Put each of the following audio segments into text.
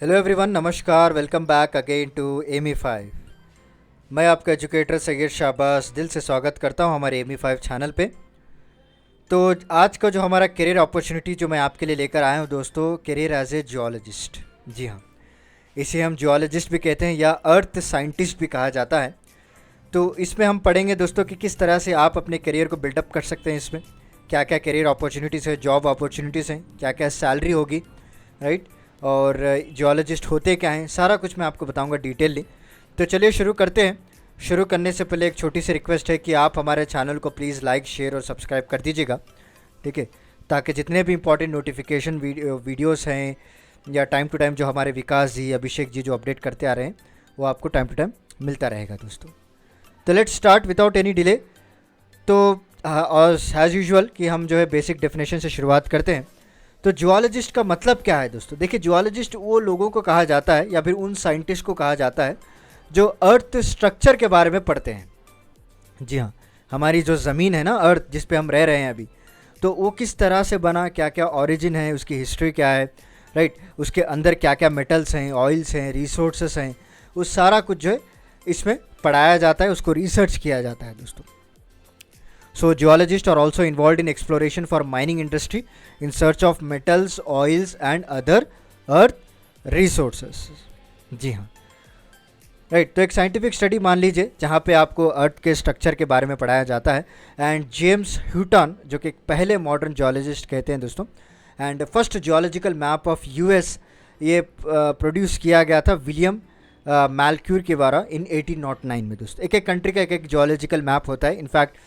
Hello everyone, नमस्कार। Welcome back again to Amy 5। मैं आपका एजुकेटर सैयद शाहबाज दिल से स्वागत करता हूं हमारे एमी 5 चैनल पे। तो आज का जो हमारा करियर अपॉर्चुनिटी जो मैं आपके लिए लेकर आया हूं दोस्तों, करियर एज ए जियोलॉजिस्ट। जी हाँ, इसे हम जियोलॉजिस्ट भी कहते हैं या अर्थ साइंटिस्ट भी कहा जाता है। तो इसमें हम पढ़ेंगे दोस्तों कि किस तरह से आप अपने करियर को बिल्डअप कर सकते हैं। इसमें क्या क्या करियर अपॉर्चुनिटीज़ है, जॉब अपॉर्चुनिटीज़ हैं, क्या क्या सैलरी होगी, राइट, और जियोलॉजिस्ट होते क्या हैं, सारा कुछ मैं आपको बताऊंगा डिटेलली। तो चलिए शुरू करते हैं। शुरू करने से पहले एक छोटी सी रिक्वेस्ट है कि आप हमारे चैनल को प्लीज़ लाइक, शेयर और सब्सक्राइब कर दीजिएगा, ठीक है, ताकि जितने भी इंपॉर्टेंट नोटिफिकेशन वीडियोस हैं या टाइम टू टाइम जो हमारे विकास जी, अभिषेक जी जो अपडेट करते आ रहे हैं, वो आपको टाइम टू टाइम मिलता रहेगा दोस्तों। तो let's start without any delay. तो और एज यूजुअल कि हम जो है बेसिक डेफिनेशन से शुरुआत करते हैं। तो जियोलॉजिस्ट का मतलब क्या है दोस्तों? देखिए, जियोलॉजिस्ट वो लोगों को कहा जाता है या फिर उन साइंटिस्ट को कहा जाता है जो अर्थ स्ट्रक्चर के बारे में पढ़ते हैं। जी हाँ, हमारी जो ज़मीन है ना, अर्थ जिस पे हम रह रहे हैं अभी, तो वो किस तरह से बना, क्या क्या ओरिजिन है, उसकी हिस्ट्री क्या है, राइट, उसके अंदर क्या क्या मेटल्स हैं, ऑयल्स हैं, रिसोर्सेस हैं, वो सारा कुछ जो है इसमें पढ़ाया जाता है, उसको रिसर्च किया जाता है दोस्तों। So geologists are also involved in exploration for mining industry in search of metals, oils and other earth resources. जी हाँ, राइट। तो एक साइंटिफिक स्टडी मान लीजिए जहाँ पे आपको अर्थ के स्ट्रक्चर के बारे में पढ़ाया जाता है। एंड जेम्स ह्यूटन जो कि पहले मॉडर्न जियोलॉजिस्ट कहते हैं दोस्तों, and first geological map of US ये प्रोड्यूस किया गया था विलियम मैलक्यूर के द्वारा इन 1809 में दोस्तों। एक एक कंट्री का एक एक जियोलॉजिकल मैप होता है। इनफैक्ट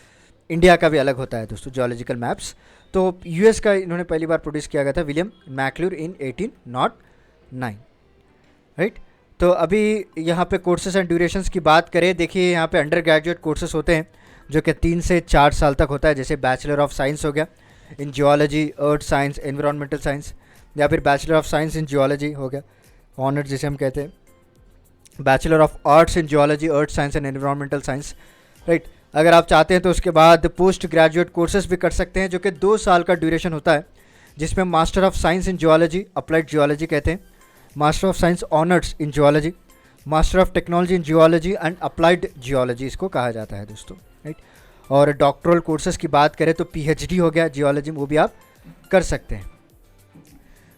इंडिया का भी अलग होता है दोस्तों जियोलॉजिकल मैप्स। तो यूएस का इन्होंने पहली बार प्रोड्यूस किया गया था विलियम मैक्लूर इन 1809, राइट। तो अभी यहाँ पे कोर्सेज एंड ड्यूरेशंस की बात करें, देखिए यहाँ पे अंडर ग्रेजुएट कोर्सेज होते हैं जो कि 3 से 4 साल तक होता है। जैसे बैचलर ऑफ साइंस हो गया इन geology, earth science, environmental science, या फिर bachelor of science in geology हो गया, ऑनर्स जिसे हम कहते हैं। Bachelor of arts in geology, earth science and environmental science, right. अगर आप चाहते हैं तो उसके बाद पोस्ट ग्रेजुएट कोर्सेज भी कर सकते हैं जो कि 2 साल का ड्यूरेशन होता है, जिसमें master of science in geology, applied geology कहते हैं, master of science honours in geology, master of technology in geology and applied geology इसको कहा जाता है दोस्तों, राइट। और डॉक्टरल कोर्सेज की बात करें तो पीएचडी हो गया जियोलॉजी में, वो भी आप कर सकते हैं।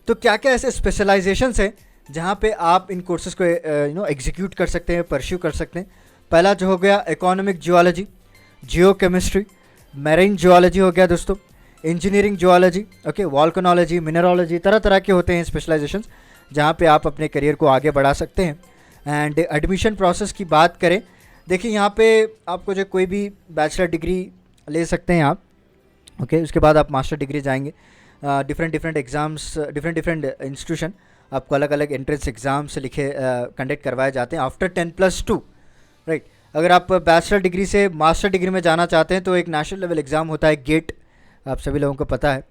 तो क्या क्या ऐसे स्पेशलाइजेशंस हैं जहाँ पे आप इन कोर्सेज को एग्जीक्यूट कर सकते हैं, परस्यू कर सकते हैं? पहला जो हो गया इकोनॉमिक जियोलॉजी, जियो केमिस्ट्री, मैरीन जियोलॉजी हो गया दोस्तों, इंजीनियरिंग जियोलॉजी, ओके, वॉल्केनोलॉजी, मिनरोलॉजी, तरह तरह के होते हैं स्पेशलाइजेशंस जहाँ पे आप अपने करियर को आगे बढ़ा सकते हैं। एंड एडमिशन प्रोसेस की बात करें, देखिए यहाँ पे आपको जो कोई भी बैचलर डिग्री ले सकते हैं आप, ओके, उसके बाद आप मास्टर डिग्री जाएंगे। डिफरेंट एग्ज़ाम्स, डिफरेंट इंस्टीट्यूशन आपको अलग अलग एंट्रेंस एग्ज़ाम्स लिखे कंडक्ट करवाए जाते हैं आफ्टर 10+2, राइट। अगर आप बैचलर डिग्री से मास्टर डिग्री में जाना चाहते हैं तो एक नेशनल लेवल एग्ज़ाम होता है गेट, आप सभी लोगों को पता है,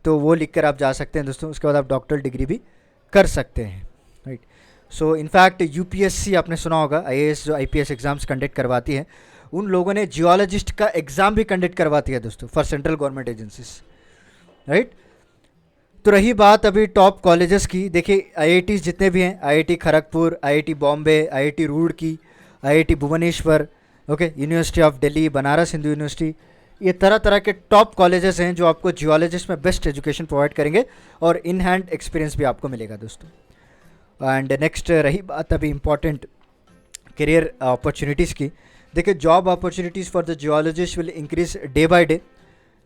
तो वो लिख कर आप जा सकते हैं दोस्तों। उसके बाद आप डॉक्टरल डिग्री भी कर सकते हैं, राइट। सो इनफैक्ट यूपीएससी आपने सुना होगा, आईएएस जो आईपीएस एग्ज़ाम्स कंडक्ट करवाती है, उन लोगों ने जियोलॉजिस्ट का एग्ज़ाम भी कंडक्ट करवाती है दोस्तों for central government agencies, right. तो रही बात अभी टॉप कॉलेजेस की, देखिए आईआईटीज़ जितने भी हैं, IIT Kharagpur, IIT Bombay, IIT Roorkee, IIT Bhubaneswar, okay, university of Delhi, Banaras Hindu university, ये तरह तरह के टॉप कॉलेजेस हैं जो आपको जियोलॉजिस्ट में बेस्ट एजुकेशन प्रोवाइड करेंगे और इन हैंड एक्सपीरियंस भी आपको मिलेगा दोस्तों। एंड नेक्स्ट रही बात अभी इंपॉर्टेंट करियर अपॉर्चुनिटीज़ की, देखिए job opportunities for the geologist will increase day by day.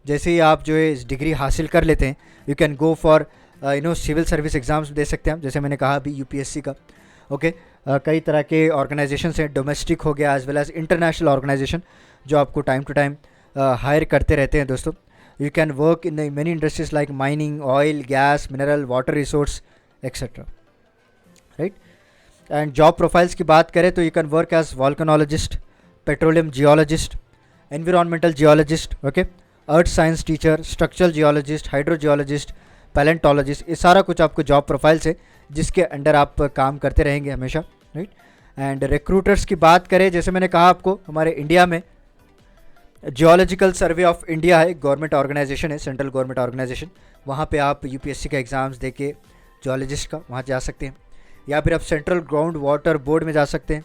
जैसे ही आप जो है इस डिग्री हासिल कर लेते हैं, you can go for civil service exams दे सकते हैं हम, जैसे मैंने कहा अभी यूपीएससी का, ओके। कई तरह के ऑर्गेनाइजेशन हैं, डोमेस्टिक हो गया as well as international organisation जो आपको टाइम टू टाइम हायर करते रहते हैं दोस्तों। You can work in many industries like mining, oil, gas, mineral, water resource etcetera, right. And job profiles की बात करें तो you can work as volcanologist, petroleum geologist, environmental geologist, okay, earth science teacher, structural geologist, hydro geologist, palaeontologist, ये सारा कुछ आपको job profiles है जिसके अंडर आप काम करते रहेंगे हमेशा, राइट। एंड रिक्रूटर्स की बात करें, जैसे मैंने कहा आपको, हमारे इंडिया में जियोलॉजिकल सर्वे ऑफ इंडिया है, गवर्नमेंट ऑर्गेनाइजेशन है, सेंट्रल गवर्नमेंट ऑर्गेनाइजेशन, वहाँ पे आप यूपीएससी का एग्ज़ाम्स दे के जियोलॉजिस्ट का वहाँ जा सकते हैं। या फिर आप सेंट्रल ग्राउंड वाटर बोर्ड में जा सकते हैं।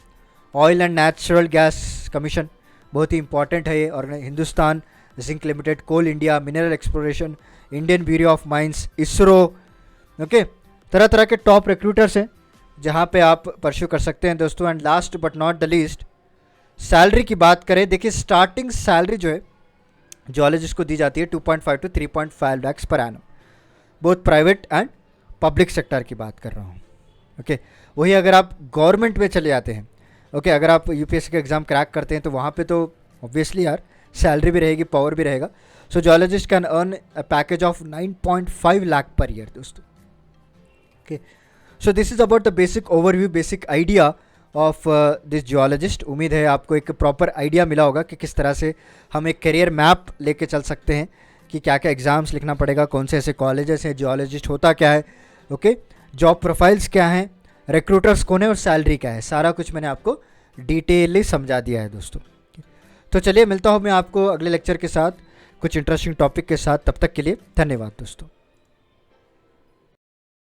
Oil and natural gas commission बहुत ही इंपॉर्टेंट है ये, और Hindustan zinc limited, coal India, mineral exploration, Indian bureau of mines, ISRO, okay, तरह तरह के टॉप रिक्रूटर्स हैं जहाँ पे आप परस्यू कर सकते हैं दोस्तों। And last but not the least, salary की बात करें, देखिए स्टार्टिंग सैलरी जो है जियोलॉजिस्ट को दी जाती है 2.5 to 3.5 lakhs per annum, both private and public sector की बात कर रहा हूँ, ओके। वही अगर आप गवर्नमेंट में चले जाते हैं, ओके, अगर आप यूपीएससी का एग्ज़ाम क्रैक करते हैं तो वहाँ पे तो ऑब्वियसली यार सैलरी भी रहेगी, पावर भी रहेगा। So geologist can earn a package of 9.5 lakh per year दोस्तों, okay. So this is about the basic overview, basic idea of this geologist. उम्मीद है आपको एक प्रॉपर आइडिया मिला होगा कि किस तरह से हम एक करियर मैप लेके चल सकते हैं, कि क्या क्या एग्ज़ाम्स लिखना पड़ेगा, कौन से ऐसे कॉलेजेस हैं, जियोलॉजिस्ट होता क्या है, ओके, जॉब प्रोफाइल्स क्या हैं, रिक्रूटर्स कौन है और सैलरी क्या है, सारा कुछ मैंने आपको डिटेलली समझा दिया है दोस्तों। तो चलिए मिलता हूँ मैं आपको अगले लेक्चर के साथ कुछ इंटरेस्टिंग टॉपिक के साथ, तब तक के लिए धन्यवाद दोस्तों।